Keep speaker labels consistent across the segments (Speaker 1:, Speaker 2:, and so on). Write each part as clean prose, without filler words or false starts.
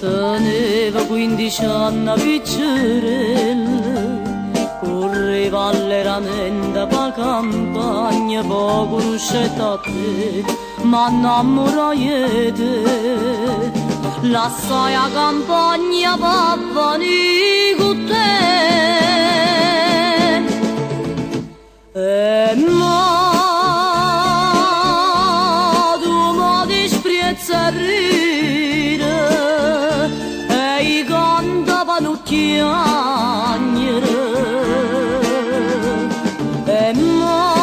Speaker 1: Teneva 15 anni piccerella, correva alleramento per campagna, poi conoscette a te, ma innamorai te. Lasciai a campagna per venire con te. E ma tu mi disprezzi a ridere e i cantavano chiagnere. E ma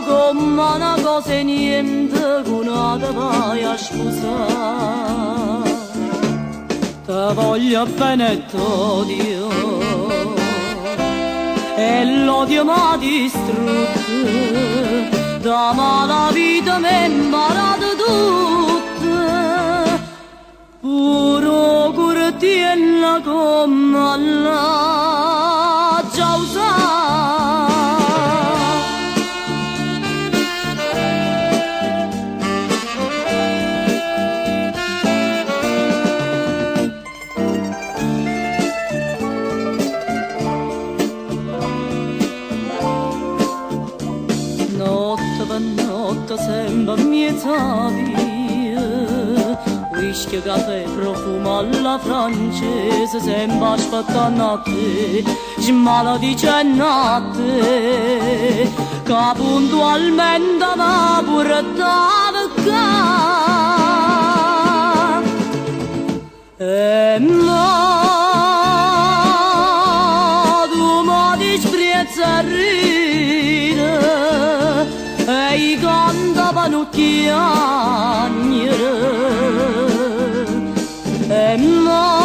Speaker 1: come una cosa e niente con una te vai a sposare. Te voglio bene e t'odio e l'odio m'ha distrutto, da mala vita m'è imparato tutto, puro curtiella come alla già usata. Notte sembra miezza via, whisky, caffè, profumo alla francese, sembra aspettando a te, ci maledice a te, che puntualmente va pure da peccare. E ma tu mi disprezzi a ridere e i cantavano chiagnere. E ma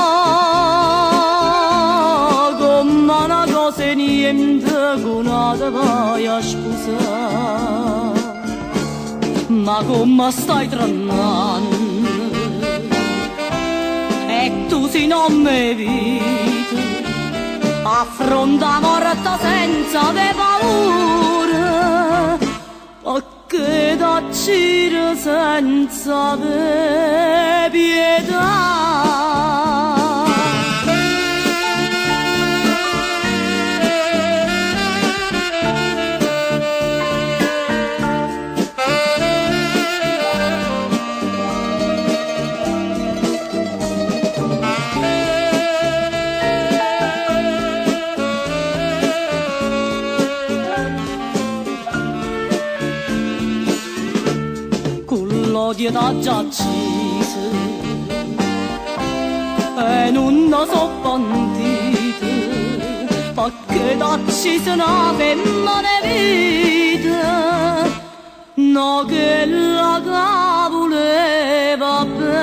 Speaker 1: come una cosa e niente con una te vai a sposare. Ma come stai tremando e tu sei non mi vita, affronta morta senza avere paura, perché t'accire senza avere pietà. L'odio t'ha già ucciso e non ne so pentito, perché t'ha ucciso una femmina vita, no che la voleva bene.